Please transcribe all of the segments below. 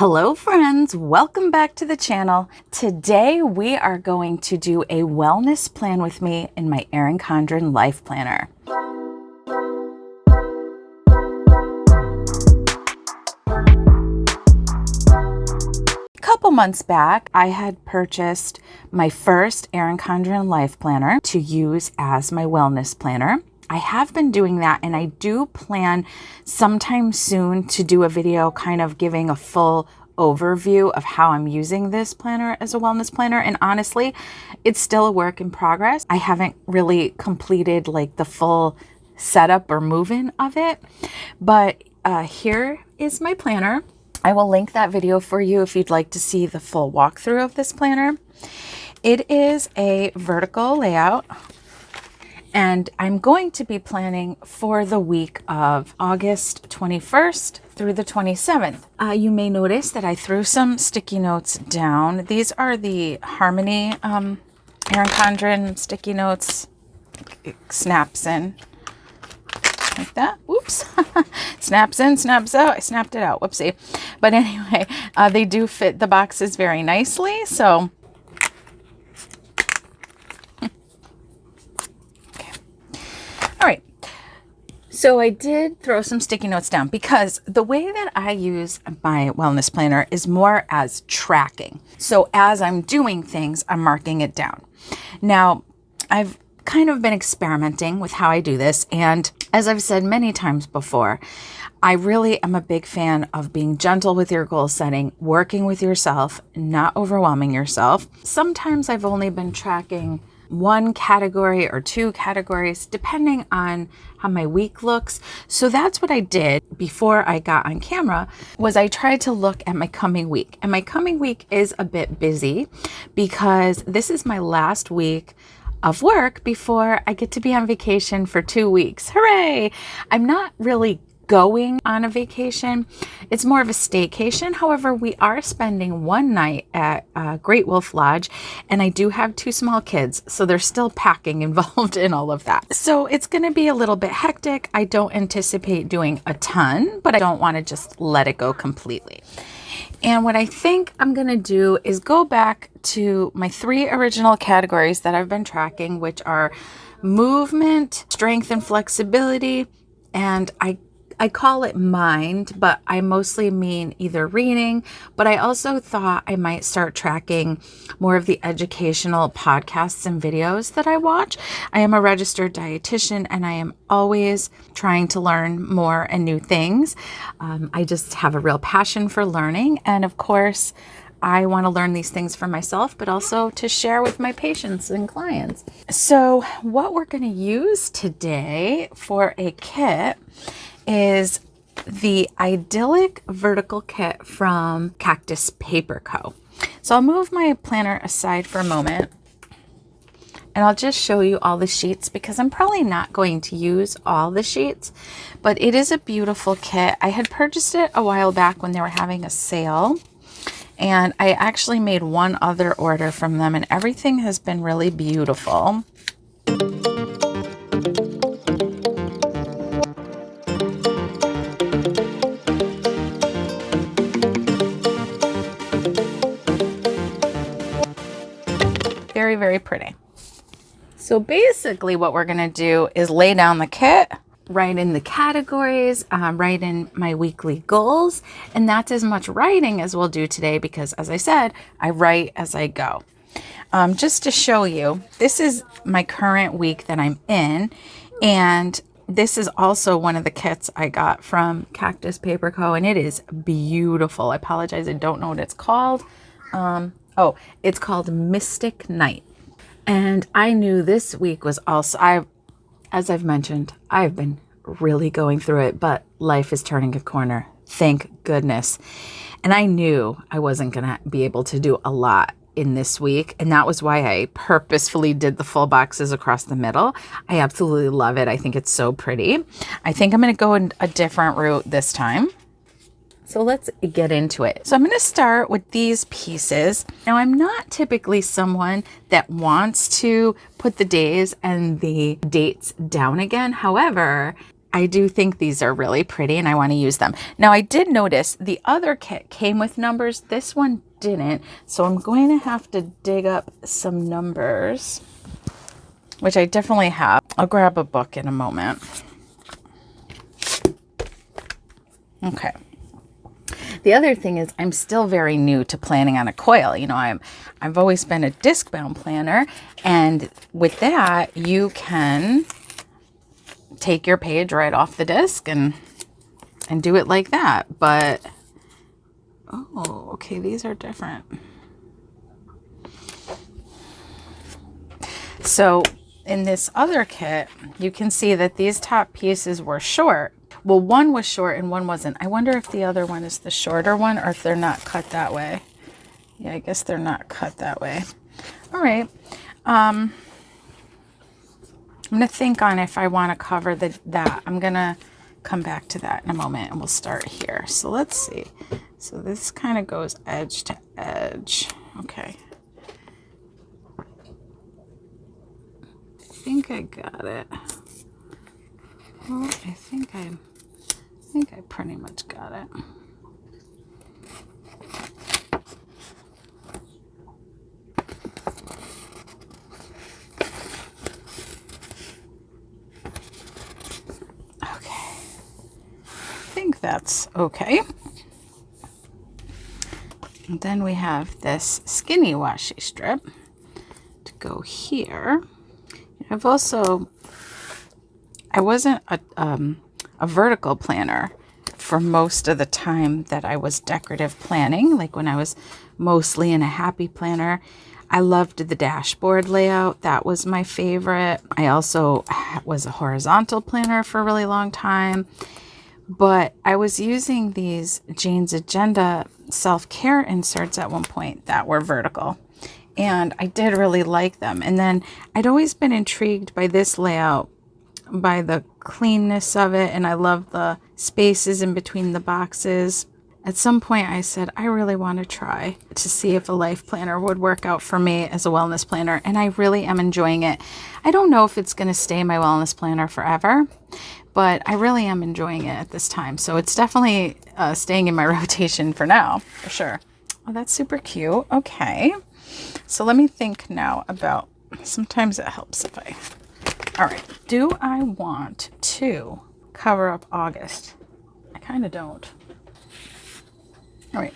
Hello friends, welcome back to the channel. Today we are going to do a wellness plan with me in my Erin Condren Life Planner. A couple months back, I had purchased my first Erin Condren Life Planner to use as my wellness planner. I have been doing that, and I do plan sometime soon to do a video kind of giving a full overview of how I'm using this planner as a wellness planner. And honestly, it's still a work in progress. I haven't really completed like the full setup or move-in of it, but here is my planner. I will link that video for you if you'd like to see the full walkthrough of this planner. It is a vertical layout, and I'm going to be planning for the week of August 21st through the 27th. You may notice that I threw some sticky notes down. These are the Harmony Erin Condren sticky notes. It snaps in like that. Whoops. Snaps in, snaps out. I snapped it out. Whoopsie. But anyway, they do fit the boxes very nicely. So all right, so I did throw some sticky notes down because the way that I use my wellness planner is more as tracking. So as I'm doing things, I'm marking it down. Now, I've kind of been experimenting with how I do this. And as I've said many times before, I really am a big fan of being gentle with your goal setting, working with yourself, not overwhelming yourself. Sometimes I've only been tracking one category or two categories, depending on how my week looks. So that's what I did before I got on camera, was I tried to look at my coming week. And my coming week is a bit busy because this is my last week of work before I get to be on vacation for 2 weeks. Hooray! I'm not really going on a vacation. It's more of a staycation. However, we are spending one night at Great Wolf Lodge, and I do have 2 small kids, so there's still packing involved in all of that. So it's going to be a little bit hectic. I don't anticipate doing a ton, but I don't want to just let it go completely. And what I think I'm going to do is go back to my 3 original categories that I've been tracking, which are movement, strength and flexibility, and I call it mind, but I mostly mean either reading, but I also thought I might start tracking more of the educational podcasts and videos that I watch. I am a registered dietitian, and I am always trying to learn more and new things. I just have a real passion for learning. And of course, I want to learn these things for myself, but also to share with my patients and clients. So what we're going to use today for a kit is the Idyllic Vertical Kit from cactuspaperco. So I'll move my planner aside for a moment, and I'll just show you all the sheets because I'm probably not going to use all the sheets, but it is a beautiful kit. I had purchased it a while back when they were having a sale, and I actually made one other order from them, and everything has been really beautiful. Very, very pretty. So basically what we're going to do is lay down the kit, write in the categories, write in my weekly goals, and that's as much writing as we'll do today because, as I said, I write as I go. Just to show you, this is my current week that I'm in, and this is also one of the kits I got from cactuspaperco, and it is beautiful. I apologize, I don't know what it's called. Oh, it's called Mystic Night. And I knew this week was also, as I've mentioned, I've been really going through it, but life is turning a corner. Thank goodness. And I knew I wasn't going to be able to do a lot in this week. And that was why I purposefully did the full boxes across the middle. I absolutely love it. I think it's so pretty. I think I'm going to go in a different route this time. So let's get into it. So I'm going to start with these pieces. Now, I'm not typically someone that wants to put the days and the dates down again. However, I do think these are really pretty and I want to use them. Now I did notice the other kit came with numbers. This one didn't. So I'm going to have to dig up some numbers, which I definitely have. I'll grab a book in a moment. Okay. The other thing is I'm still very new to planning on a coil. You know, I've always been a disc bound planner, and with that you can take your page right off the disc and do it like that. But oh, okay, these are different. So in this other kit, you can see that these top pieces were short. Well, one was short and one wasn't. I wonder if the other one is the shorter one or if they're not cut that way. Yeah, I guess they're not cut that way. All right. I'm going to think on if I want to cover that. I'm going to come back to that in a moment and we'll start here. So let's see. So this kind of goes edge to edge. Okay. I think I got it. Well, I think I pretty much got it. Okay. I think that's okay. And then we have this skinny washi strip to go here. I wasn't a vertical planner for most of the time that I was decorative planning, like when I was mostly in a happy planner. I loved the dashboard layout. That was my favorite. I also was a horizontal planner for a really long time, but I was using these Jane's Agenda self-care inserts at one point that were vertical. And I did really like them. And then I'd always been intrigued by this layout, by the cleanness of it. And I love the spaces in between the boxes. At some point I said, I really want to try to see if a life planner would work out for me as a wellness planner. And I really am enjoying it. I don't know if it's going to stay my wellness planner forever, but I really am enjoying it at this time. So it's definitely staying in my rotation for now, for sure. Oh, that's super cute. Okay. So let me think now about, sometimes it helps if all right, do I want to cover up August? I kind of don't. All right,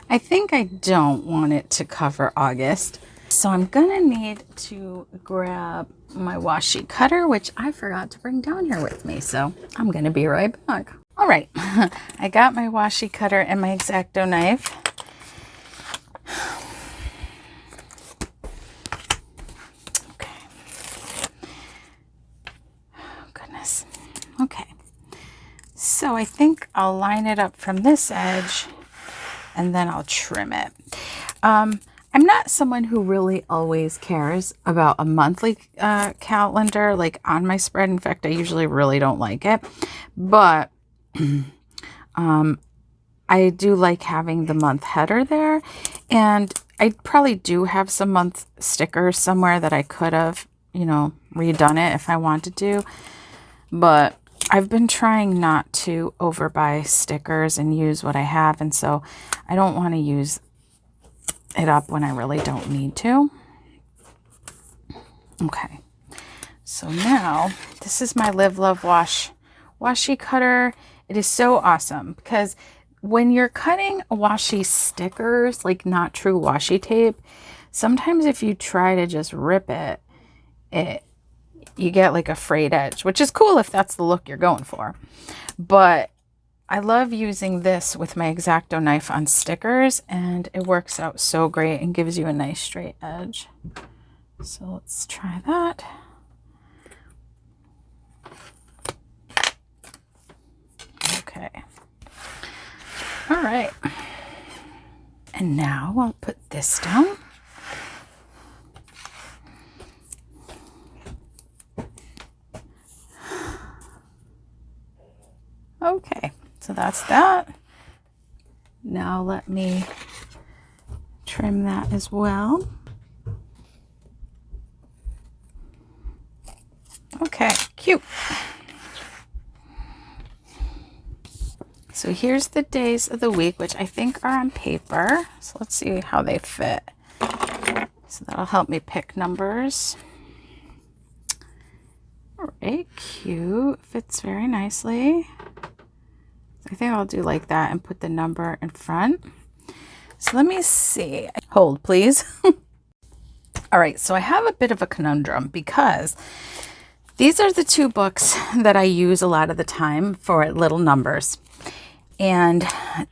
I think I don't want it to cover August. So I'm gonna need to grab my washi cutter, which I forgot to bring down here with me. So I'm gonna be right back. All right, I got my washi cutter and my X-Acto knife. Okay, so I think I'll line it up from this edge and then I'll trim it. I'm not someone who really always cares about a monthly calendar like on my spread. In fact, I usually really don't like it, but I do like having the month header there, and I probably do have some month stickers somewhere that I could have, you know, redone it if I wanted to, but I've been trying not to overbuy stickers and use what I have, and so I don't want to use it up when I really don't need to. Okay, so now this is my Live Love Wash washi cutter. It is so awesome because when you're cutting washi stickers, like not true washi tape, sometimes if you try to just rip it, you get like a frayed edge, which is cool if that's the look you're going for. But I love using this with my X-Acto knife on stickers, and it works out so great and gives you a nice straight edge. So let's try that. Okay. All right. And now I'll put this down. Okay, so that's that. Now let me trim that as well. Okay, cute. So here's the days of the week, which I think are on paper. So let's see how they fit. So that'll help me pick numbers. All right, cute. Fits very nicely. I think I'll do like that and put the number in front. So let me see. Hold, please. All right, so I have a bit of a conundrum because these are the two books that I use a lot of the time for little numbers. And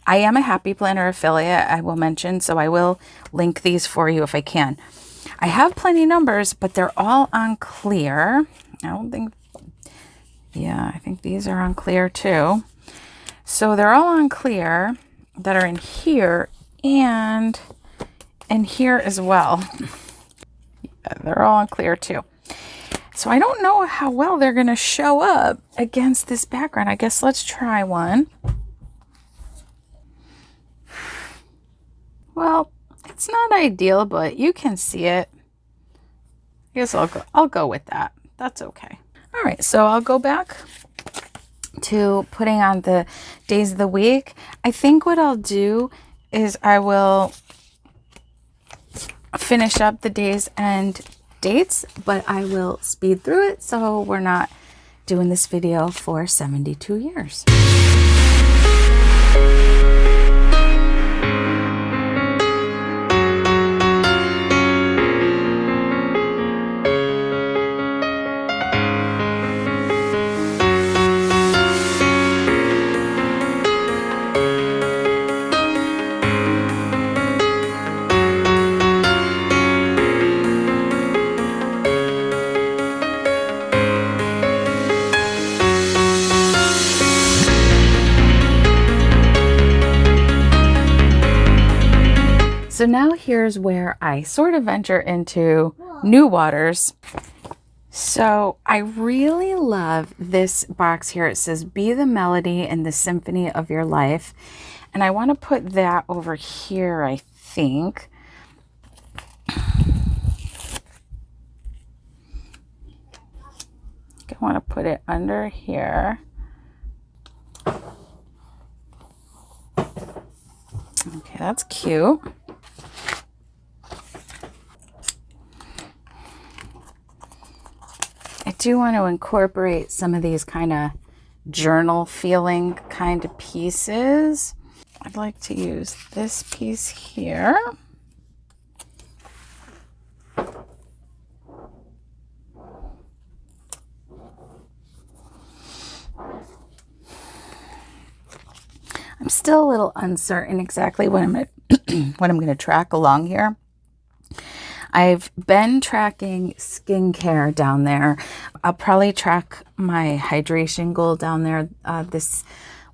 I am a Happy Planner affiliate, I will mention, so I will link these for you if I can. I have plenty of numbers, but they're all on clear. I don't think, yeah, I think these are on clear too. So they're all on clear that are in here and in here as well. Yeah, they're all on clear too. So I don't know how well they're going to show up against this background. I guess let's try one. Well, it's not ideal, but you can see it. I guess I'll go with that. That's okay. All right, so I'll go back to putting on the days of the week. I think what I'll do is I will finish up the days and dates, but I will speed through it so we're not doing this video for 72 years. So now here's where I sort of venture into new waters. So I really love this box here. It says, "Be the melody and the symphony of your life." And I want to put that over here, I think. I want to put it under here. Okay, that's cute. I do want to incorporate some of these kind of journal feeling kind of pieces. I'd like to use this piece here. I'm still a little uncertain exactly what I'm going to track along here. I've been tracking skincare down there. I'll probably track my hydration goal down there this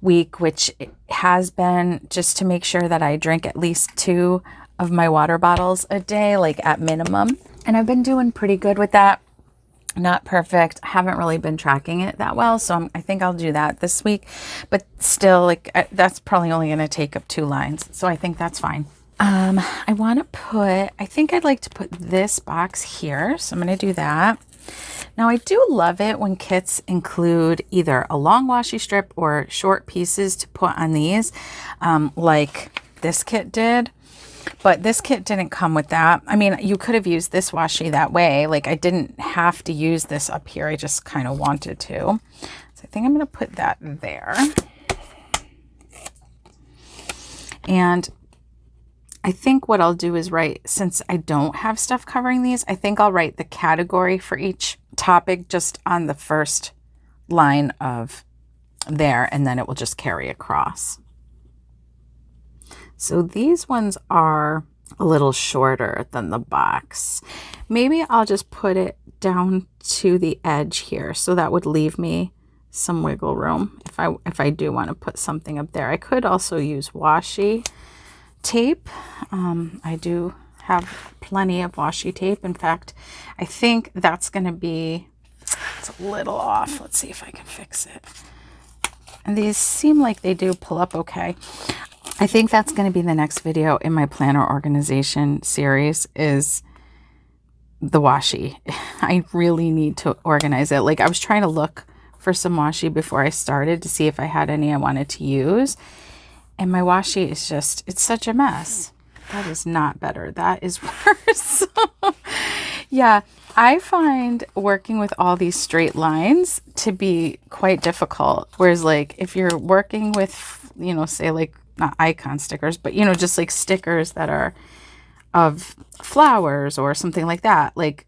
week, which has been just to make sure that I drink at least 2 of my water bottles a day, like at minimum. And I've been doing pretty good with that. Not perfect. I haven't really been tracking it that well, so I think I'll do that this week. But still, like that's probably only going to take up 2 lines, so I think that's fine. I want to put, I think I'd like to put this box here. So I'm going to do that. Now I do love it when kits include either a long washi strip or short pieces to put on these, like this kit did. But this kit didn't come with that. I mean, you could have used this washi that way. Like I didn't have to use this up here. I just kind of wanted to. So I think I'm going to put that there. And I think what I'll do is write, since I don't have stuff covering these, I think I'll write the category for each topic just on the first line of there, and then it will just carry across. So these ones are a little shorter than the box. Maybe I'll just put it down to the edge here, so that would leave me some wiggle room if I do want to put something up there. I could also use washi tape. I do have plenty of washi tape. In fact, I think that's going to be, it's a little off. Let's see if I can fix it. And these seem like they do pull up okay. I think that's going to be the next video in my planner organization series, is the washi. I really need to organize it. Like I was trying to look for some washi before I started to see if I had any I wanted to use. And my washi is just, it's such a mess. That is not better. That is worse. Yeah, I find working with all these straight lines to be quite difficult. Whereas like if you're working with, you know, say like not icon stickers, but you know, just like stickers that are of flowers or something like that, like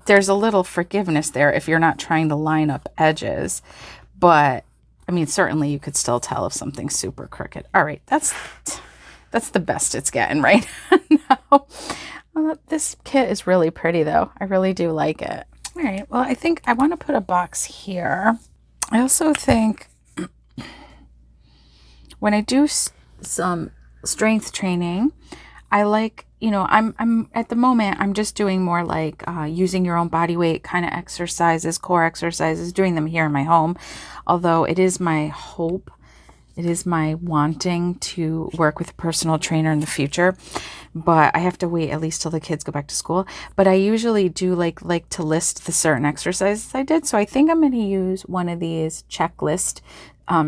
there's a little forgiveness there if you're not trying to line up edges. But I mean, certainly you could still tell if something's super crooked. All right, that's the best it's getting right now. This kit is really pretty though. I really do like it. All right, well, I think I want to put a box here. I also think when I do some strength training, I like, you know, I'm at the moment, I'm just doing more like using your own body weight kind of exercises, core exercises, doing them here in my home. Although it is my hope, it is my wanting to work with a personal trainer in the future, but I have to wait at least till the kids go back to school. But I usually do like to list the certain exercises I did. So I think I'm going to use one of these checklist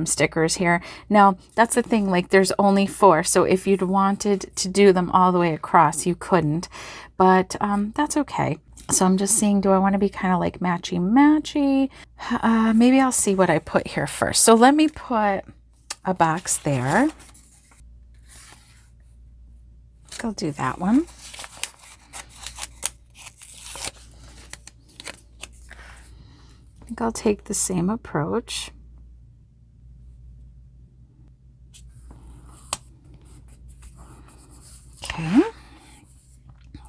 stickers here. Now that's the thing, like there's only 4. So if you'd wanted to do them all the way across, you couldn't, but that's okay. So I'm just seeing, do I want to be kind of like matchy? Maybe I'll see what I put here first. So let me put a box there. I'll do that one. I think I'll take the same approach. Okay.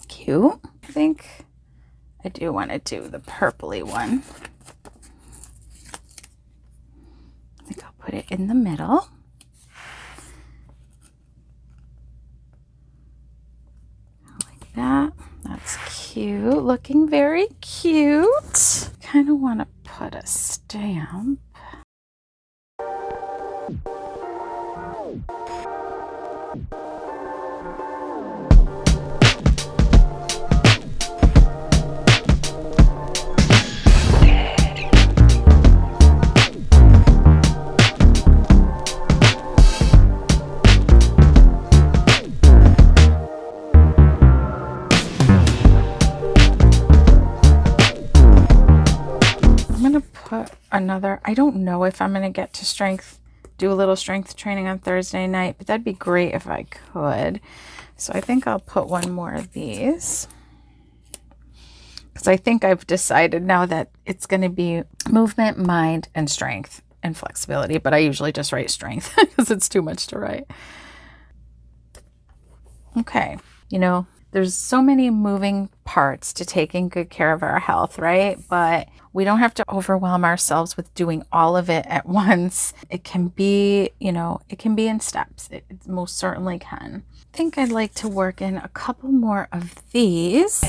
Cute. I think I do want to do the purpley one. I think I'll put it in the middle. Like that. That's cute. Looking very cute. Kind of want to put a stamp. Another, I don't know if I'm going to get to do a little strength training on Thursday night, but that'd be great if I could. So I think I'll put one more of these, because I think I've decided now that it's going to be movement, mind, and strength and flexibility, but I usually just write strength because it's too much to write. Okay, you know, there's so many moving parts to taking good care of our health, right? But we don't have to overwhelm ourselves with doing all of it at once. It can be, you know, it can be in steps. It most certainly can. I think I'd like to work in a couple more of these.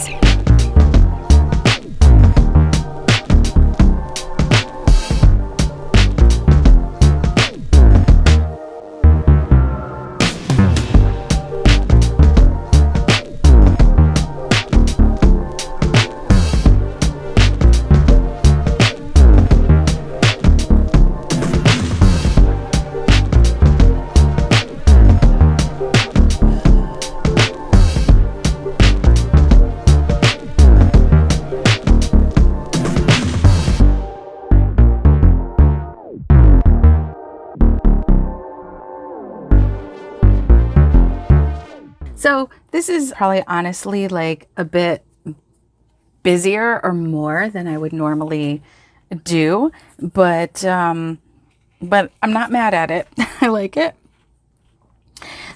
So this is probably honestly like a bit busier or more than I would normally do, but I'm not mad at it. I like it.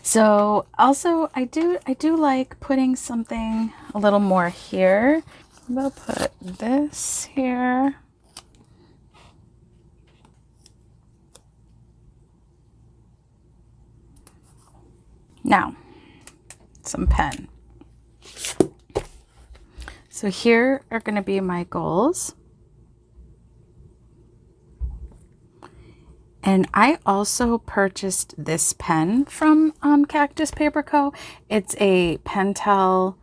So also I do like putting something a little more here. We'll put this here. Now, some pen. So here are going to be my goals. And I also purchased this pen from cactuspaperco. It's a Pentel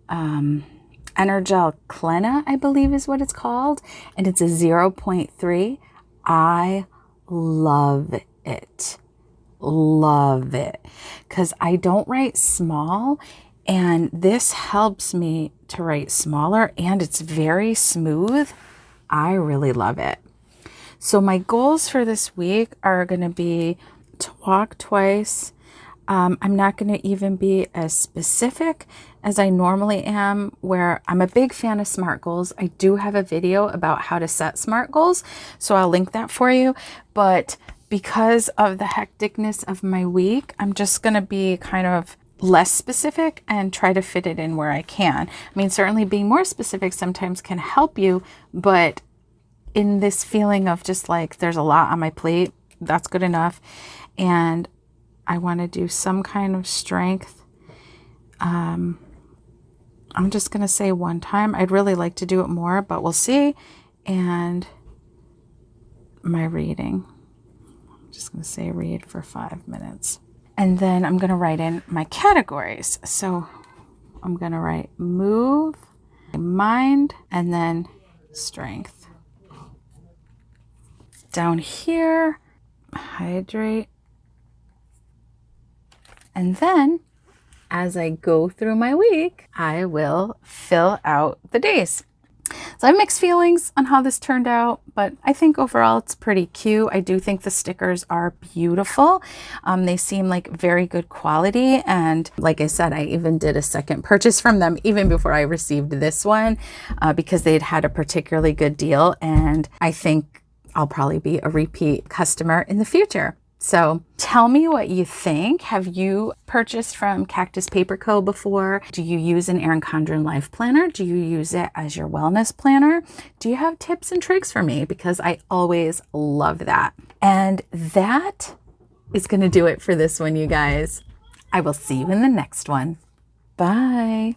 Energel Clena, I believe is what it's called. And it's a 0.3. I love it. Love it. Because I don't write small, and this helps me to write smaller, and it's very smooth. I really love it. So my goals for this week are going to be to walk twice. I'm not going to even be as specific as I normally am, where I'm a big fan of SMART goals. I do have a video about how to set SMART goals, so I'll link that for you. But because of the hecticness of my week, I'm just going to be kind of less specific and try to fit it in where I can. I mean, certainly being more specific sometimes can help you, but in this feeling of just like there's a lot on my plate, that's good enough. And I want to do some kind of strength. I'm just going to say one time. I'd really like to do it more, but we'll see. And my reading. I'm just going to say read for 5 minutes. And then I'm going to write in my categories. So I'm going to write move, mind, and then strength. Down here, hydrate. And then as I go through my week, I will fill out the days. So I have mixed feelings on how this turned out, but I think overall it's pretty cute. I do think the stickers are beautiful. They seem like very good quality. And like I said, I even did a second purchase from them even before I received this one because they'd had a particularly good deal. And I think I'll probably be a repeat customer in the future. So tell me what you think. Have you purchased from Cactus Paper Co. before? Do you use an Erin Condren Life Planner? Do you use it as your wellness planner? Do you have tips and tricks for me? Because I always love that. And that is going to do it for this one, you guys. I will see you in the next one. Bye.